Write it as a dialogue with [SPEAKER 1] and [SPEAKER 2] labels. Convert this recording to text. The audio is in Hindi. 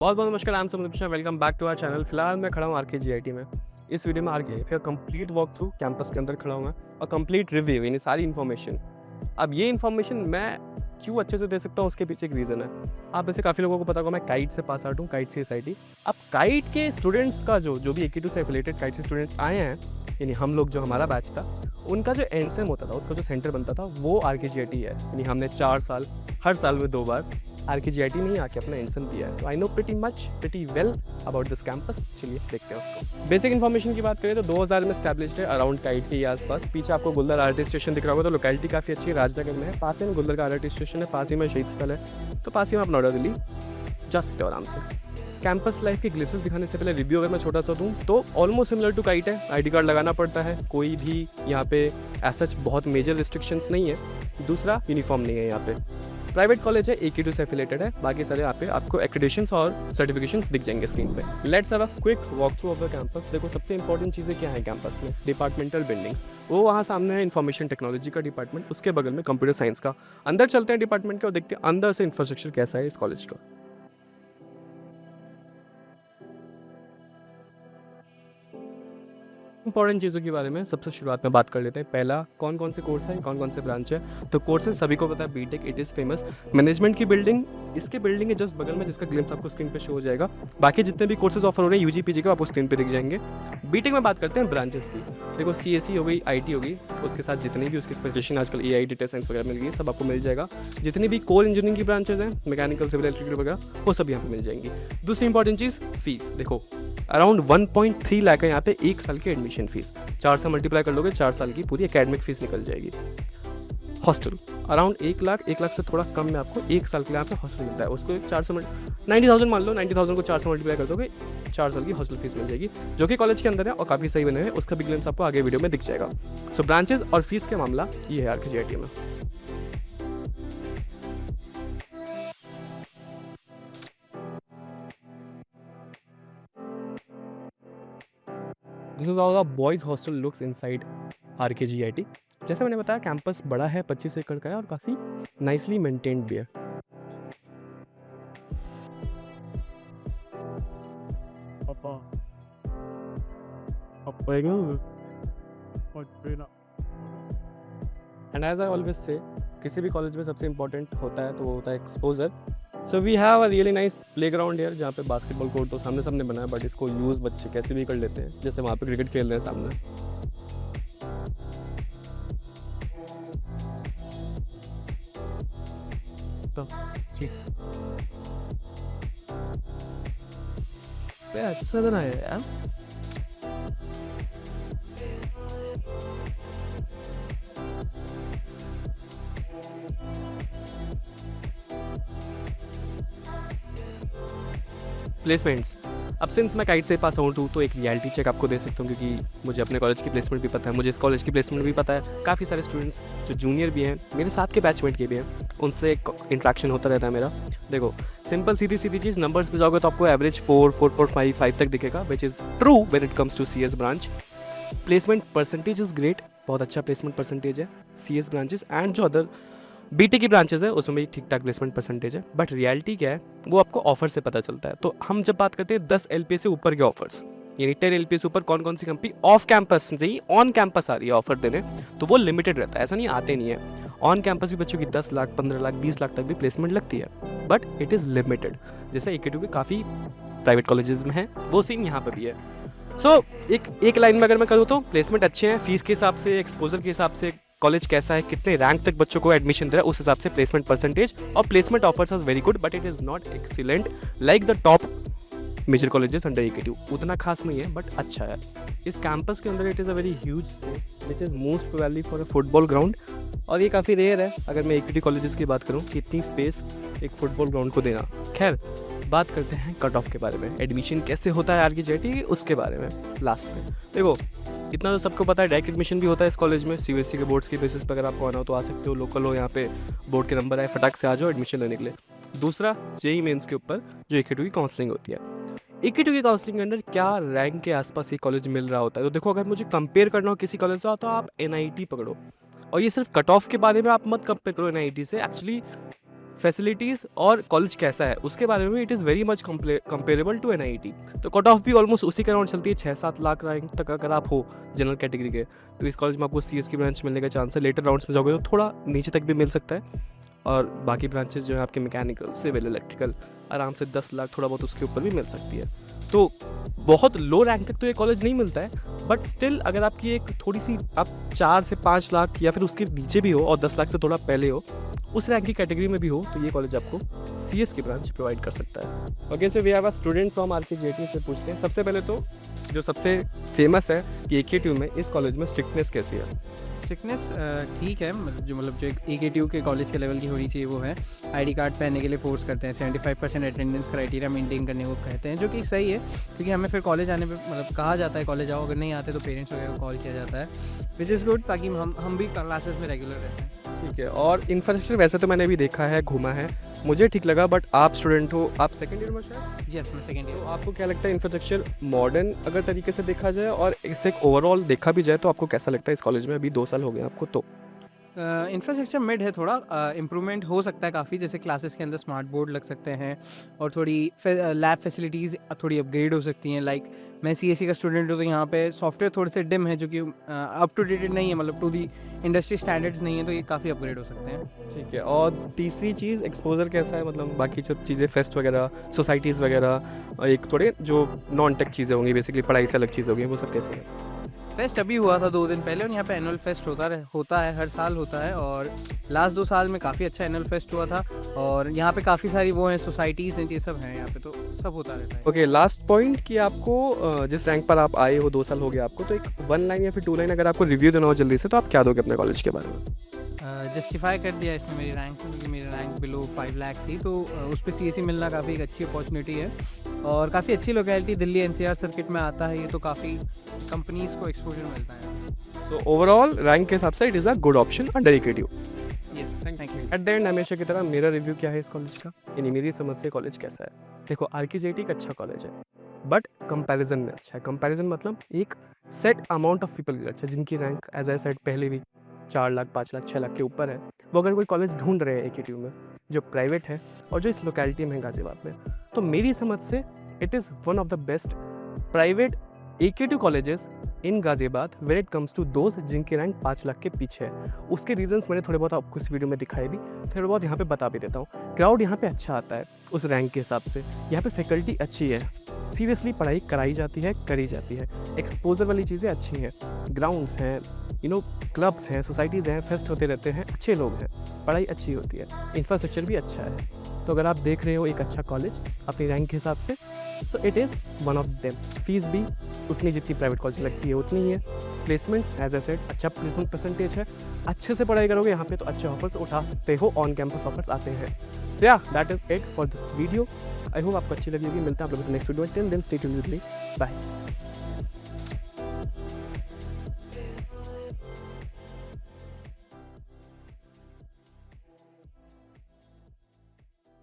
[SPEAKER 1] बहुत बहुत नमस्कार, I am Samudra Pisha, welcome back to our channel. फिलहाल मैं खड़ा हूँ आरकेजीआईटी में। इस वीडियो में आरके का कंप्लीट वॉक थ्रू कैंपस के अंदर खड़ा हूँ मैं और कंप्लीट रिव्यू यानी सारी इन्फॉर्मेशन। अब ये इन्फॉर्मेशन मैं क्यों अच्छे से दे सकता हूँ उसके पीछे एक रीज़न है। आप ऐसे काफ़ी लोगों को पता होगा मैं काइट से पास आउट हूँ, काइट सी एस। अब काइट के स्टूडेंट्स का जो भी AQ2 से एफिलेटेड काइट से स्टूडेंट्स आए हैं, यानी हम लोग जो हमारा बैच था, उनका जो एंड सेम होता था, उसका जो सेंटर बनता था वो आरकेजीआईटी है। यानी हमने 4 साल, हर साल में 2 बार आरकेजीआईटी में ही आके अपना एंड सेम दिया है। तो I know pretty well about this campus. चलिए देखते हैं उसको। बेसिक इन्फॉर्मेशन की बात करें तो 2000 में स्टैब्लिश्ड है, अराउंड काइट के आसपास। पीछे आपको गुल्लर RT स्टेशन दिख रहा होगा, तो लोकेलिटी काफ़ी अच्छी है, राजनगर में है। पास ही में गुल्लर का RT स्टेशन है, पास ही में शहीद स्थल है, तो पास ही में आप नोएडा दिल्ली जा सकते हो आराम से। कैंपस लाइफ के ग्लिप्सेस दिखाने से पहले रिव्यू अगर मैं छोटा सा दूँ तो ऑलमोस्ट सिमिलर टू काइट है। ID कार्ड लगाना पड़ता है, कोई भी यहाँ पे एज सच बहुत मेजर रिस्ट्रिक्शंस नहीं है। दूसरा, यूनिफॉर्म नहीं है यहाँ पे। प्राइवेट कॉलेज है, AQ2 से एफिलेटेड है। बाकी सारे यहाँ पे आपको एक्रेडिटेशंस और सर्टिफिकेशंस दिख जाएंगे स्क्रीन पे। Let's have a quick walk through of the campus. देखो सबसे इंपॉर्टेंट चीज़ें क्या है कैंपस में। डिपार्टमेंटल बिल्डिंग्स, वो वहाँ सामने है इन्फॉर्मेशन टेक्नोलॉजी का डिपार्टमेंट, उसके बगल में कंप्यूटर साइंस का। अंदर चलते हैं डिपार्टमेंट के और देखते हैं अंदर से इंफ्रास्ट्रक्चर कैसा है इस कॉलेज का। इंपॉर्टेंट चीज़ों के बारे में सबसे शुरुआत में बात कर लेते हैं। पहला, कौन कौन से कोर्स हैं, कौन कौन से ब्रांच है। तो कोर्सेज सभी को पता है, BTech it is famous. Management की बिल्डिंग, इसके बिल्डिंग के जस्ट बगल में, जिसका ग्लिम्स आपको स्क्रीन पे शो हो जाएगा। बाकी जितने भी कोर्सेज ऑफर हो रहे हैं UG PG के, आपको स्क्रीन पे दिख जाएंगे। बीटेक में बात करते हैं ब्रांचेस की। देखो CSE हो गई, IT हो गई, उसके साथ जितनी भी उसकी स्पेशलाइजेशन आजकल AI डेटा साइंस वगैरह मिल गई, सब आपको मिल जाएगा। जितनी भी कोर इंजीनियरिंग की ब्रांचेज हैं, मैकेनिकल, सिविल, इलेक्ट्रिकल वगैरह, वो सब यहाँ पे मिल जाएंगी। दूसरी इंपॉर्टेंट चीज़, फीस। देखो अराउंड 1.3 लाख है यहाँ पे एक साल की एडमिशन फीस। 4 से मल्टीप्लाई कर लोगे, 4 साल की पूरी एकेडमिक फीस निकल जाएगी। हॉस्टल अराउंड 1 लाख से थोड़ा कम में आपको एक साल के लिए यहाँ पे हॉस्टल मिलता है। उसको 4 से 90,000 मान लो, 90,000 को 4 से मल्टीप्लाई कर दोगे, 4 साल की हॉस्टल फीस मिल जाएगी, जो कि कॉलेज के अंदर है और काफ़ी सही बने हैं। उसका भी ग्लिम्स आपको आगे वीडियो में दिख जाएगा। सो ब्रांचेज और फीस के मामला ये है आरकेजीआईटी में। This is how the boys hostel looks inside RKGIT. जैसे मैंने बताया कैंपस बड़ा है, 25 एकड़ का है और काफ़ी नाइसली मेंटेन्ड भी है। पापा and as I always say, किसी भी कॉलेज में सबसे इंपॉर्टेंट होता है तो वो होता है exposure. So we have a really nice playground here, जहाँ पे बास्केटबॉल कोर्ट तो सामने सामने बना है, बट इसको यूज़ बच्चे कैसे भी कर लेते हैं। जैसे वहाँ पे क्रिकेट खेल रहे हैं सामने। तो ठीक है, अच्छा बनाया है यार। प्लेसमेंट्स, अब सिंस मैं काइट से पास आउट हूँ तो एक रियलिटी चेक आपको दे सकता हूँ, क्योंकि मुझे अपने कॉलेज की प्लेसमेंट भी पता है, मुझे इस कॉलेज की प्लेसमेंट भी पता है। काफ़ी सारे स्टूडेंट्स जो जूनियर भी हैं, मेरे साथ के बैचमेट के भी हैं, उनसे इंट्रैक्शन होता रहता है मेरा। देखो सिंपल सीधी सीधी चीज़, नंबर्स पे जाओगे तो आपको एवरेज 4, 4.5, 5 तक दिखेगा, which is true when it comes to CS branch. Placement percentage is great, बहुत अच्छा प्लेसमेंट परसेंटेज है CS ब्रांचेस। एंड जो अदर BTech की ब्रांचेस है उसमें भी ठीक ठाक प्लेसमेंट परसेंटेज है। बट रियलिटी क्या है वो आपको ऑफर से पता चलता है। तो हम जब बात करते हैं 10 LPA से ऊपर के ऑफर्स, यानी 10 LPA से ऊपर कौन कौन सी कंपनी ऑफ कैंपस से ही ऑन कैंपस आ रही है ऑफर देने, तो वो लिमिटेड रहता है, ऐसा नहीं आते नहीं है। ऑन कैंपस भी बच्चों की 10 लाख, 15 लाख, 20 लाख तक भी प्लेसमेंट लगती है, बट इट इज़ लिमिटेड। जैसे AQ2 के काफ़ी प्राइवेट कॉलेजेस में है, वो सीन यहाँ पर भी है। सो एक लाइन में अगर मैं करूँ तो प्लेसमेंट अच्छे हैं, फीस के हिसाब से, एक्सपोजर के हिसाब से, कॉलेज कैसा है, कितने रैंक तक बच्चों को एडमिशन दे रहा है, उस हिसाब से प्लेसमेंट परसेंटेज और placement offers are very good, but it is not excellent like the top major colleges under AQ2। उतना खास नहीं है बट अच्छा है। इस कैंपस के अंदर it is a very huge space which is most probably for a football ground, और ये काफ़ी रेयर है अगर मैं AQ2 कॉलेजेस की बात करूँ कि इतनी स्पेस एक फुटबॉल ग्राउंड को देना। खैर बात करते हैं कट ऑफ के बारे में, एडमिशन कैसे होता है आरकेजीआईटी उसके बारे में लास्ट में। देखो इतना तो सबको पता है, डायरेक्ट एडमिशन भी होता है इस कॉलेज में। CBSE के बोर्ड्स के बेसिस पर अगर आपको आना हो तो आ सकते हो, लोकल हो, यहाँ पे बोर्ड के नंबर आए फटाक से आ जाओ एडमिशन लेने के लिए। दूसरा, JEE मेंस के ऊपर जो AQ2 की काउंसलिंग होती है। AQ2 की काउंसलिंग के अंदर क्या रैंक के आसपास ये कॉलेज मिल रहा होता है, तो देखो अगर मुझे कंपेयर करना हो किसी कॉलेज से तो आप NIT पकड़ो, और ये सिर्फ कट ऑफ के बारे में आप मत कंपेयर करो NIT से। एक्चुअली फैसिलिटीज़ और कॉलेज कैसा है उसके बारे में it is very much comparable to NIT। तो कट ऑफ भी ऑलमोस्ट उसी के अराउंड चलती है, 6-7 लाख रैंक तक अगर आप हो जनरल कैटेगरी के, तो इस कॉलेज में आपको CS की ब्रांच मिलने का चांस है। लेटर राउंड्स में जाओगे तो थोड़ा नीचे तक भी मिल सकता है, और बाकी ब्रांचेस जो है आपके मैकेनिकल, सिविल, इलेक्ट्रिकल, आराम से 10 लाख थोड़ा बहुत उसके ऊपर भी मिल सकती है। तो बहुत लो रैंक तक तो ये कॉलेज नहीं मिलता है, बट स्टिल अगर आपकी एक थोड़ी सी, आप 4 से 5 लाख या फिर उसके नीचे भी हो और 10 लाख से थोड़ा पहले हो, उस रैंक की कैटेगरी में भी हो, तो ये कॉलेज आपको CS की ब्रांच प्रोवाइड कर सकता है। Okay, so we have a student from RKGIT से पूछते हैं। सबसे पहले तो जो सबसे फेमस है कि AKTU में, इस कॉलेज में स्ट्रिक्टनेस कैसी है?
[SPEAKER 2] स्ट्रिक्टनेस ठीक है, मतलब जो एक AKTU के कॉलेज के लेवल की होनी चाहिए वो है। ID कार्ड पहनने के लिए फोर्स करते हैं, 75% अटेंडेंस क्राइटेरिया मेंटेन करने को कहते हैं, जो कि सही है, क्योंकि हमें फिर कॉलेज आने पे मतलब कहा जाता है कॉलेज आओ, अगर नहीं आते तो पेरेंट्स वगैरह को कॉल किया जाता है, विच इज़ गुड, ताकि हम भी क्लासेस में रेगुलर रहते हैं।
[SPEAKER 1] ठीक है। और इंफ्रास्ट्रक्चर वैसे तो मैंने अभी देखा है, घूमा है, मुझे ठीक लगा, बट आप स्टूडेंट हो, आप सेकंड ईयर में शायद?
[SPEAKER 2] यस, मैं सेकेंड
[SPEAKER 1] तो
[SPEAKER 2] ईयर।
[SPEAKER 1] आपको क्या लगता है इंफ्रास्ट्रक्चर मॉडर्न अगर तरीके से देखा जाए और इससे ओवरऑल देखा भी जाए तो आपको कैसा लगता है इस कॉलेज में? अभी 2 साल हो गए आपको तो।
[SPEAKER 2] इंफ्रास्ट्रक्चर मिड है, थोड़ा इम्प्रूवमेंट हो सकता है काफ़ी, जैसे क्लासेस के अंदर स्मार्ट बोर्ड लग सकते हैं और थोड़ी लैब फैसिलिटीज़ थोड़ी अपग्रेड हो सकती हैं। लाइक मैं CSE का स्टूडेंट हूँ, तो यहाँ पे सॉफ्टवेयर थोड़े से डिम है, जो कि अप टू डेटेड नहीं है, मतलब टू दी इंडस्ट्री स्टैंडर्ड्स नहीं है, तो ये काफ़ी अपग्रेड हो सकते हैं।
[SPEAKER 1] ठीक है। और तीसरी चीज़ एक्सपोजर कैसा है, मतलब बाकी सब चीज़ें, फेस्ट वगैरह, सोसाइटीज़ वगैरह, और एक थोड़े जो नॉन टेक चीज़ें होंगी, बेसिकली पढ़ाई से अलग चीज़ें होंगी, वो सब कैसे है?
[SPEAKER 2] फेस्ट अभी हुआ था 2 दिन पहले, और यहाँ पे एनुअल फेस्ट होता है, हर साल होता है, और लास्ट 2 साल में काफ़ी अच्छा एनुअल फेस्ट हुआ था, और यहाँ पे काफ़ी सारी वो हैं, सोसाइटीज़ हैं, ये सब हैं यहाँ पे, तो सब होता रहता है।
[SPEAKER 1] ओके, लास्ट पॉइंट कि आपको जिस रैंक पर आप आए हो, 2 साल हो गए आपको, तो एक 1 लाइन या फिर 2 लाइन अगर आपको रिव्यू देना हो जल्दी से, तो आप क्या दोगे अपने कॉलेज के बारे में?
[SPEAKER 2] जस्टिफाई कर दिया इसने मेरी रैंक को, क्योंकि मेरी रैंक बिलो 5 लाख थी, तो उस पे CSE मिलना काफ़ी एक अच्छी अपॉर्चुनिटी है, और काफ़ी अच्छी लोकेलिटी, दिल्ली NCR सर्किट में आता है ये, तो काफ़ी कंपनीज़ को एक्सपोजर मिलता है।
[SPEAKER 1] सो ओवरऑल रैंक के हिसाब से it is a good option under AKTU।
[SPEAKER 2] Yes, thank you.
[SPEAKER 1] At the end हमेशा की तरह मेरा रिव्यू क्या है इस कॉलेज का, यानी मेरी समझ से कॉलेज कैसा है। देखो, RKGIT एक अच्छा कॉलेज है, बट कंपैरिजन में अच्छा है। कंपैरिजन मतलब एक सेट अमाउंट ऑफ पीपल के लिए अच्छा है, जिनकी रैंक एज आई सेड पहले भी 4 लाख, 5 लाख, 6 लाख के ऊपर है, वो अगर कोई कॉलेज ढूंढ रहे हैं AKTU में जो प्राइवेट है और जो इस लोकेलिटी में है गाजियाबाद में, तो मेरी समझ से it is one of the best private AKTU colleges in Ghaziabad when it comes to those जिनकी रैंक 5 लाख के पीछे है। उसके रीजंस मैंने थोड़े बहुत आपको इस वीडियो में दिखाए भी, थोड़े बहुत यहाँ पे बता भी देता हूँ। क्राउड यहाँ पे अच्छा आता है उस रैंक के हिसाब से, यहाँ पे फैकल्टी अच्छी है, सीरियसली पढ़ाई कराई जाती है, करी जाती है, एक्सपोजर वाली चीज़ें अच्छी हैं, ग्राउंड्स हैं, क्लब्स हैं, सोसाइटीज़ हैं, फेस्ट होते रहते हैं, अच्छे लोग हैं, पढ़ाई अच्छी होती है, इंफ्रास्ट्रक्चर भी अच्छा है। तो अगर आप देख रहे हो एक अच्छा कॉलेज अपनी रैंक के हिसाब से, so it is one of them. Fees भी उतनी जितनी प्राइवेट कॉलेज लगती है उतनी ही है। प्लेसमेंट्स एज ए सेट अच्छा प्लेसमेंट परसेंटेज है, अच्छे से पढ़ाई करोगे यहाँ पे तो अच्छे ऑफर्स उठा सकते हो, ऑन कैंपस ऑफर्स आते हैं। So yeah that is it for this video. I hope आपको अच्छी लगी होगी। मिलता है आप लोगों से नेक्स्ट वीडियो में। Till then stay tuned with me, bye.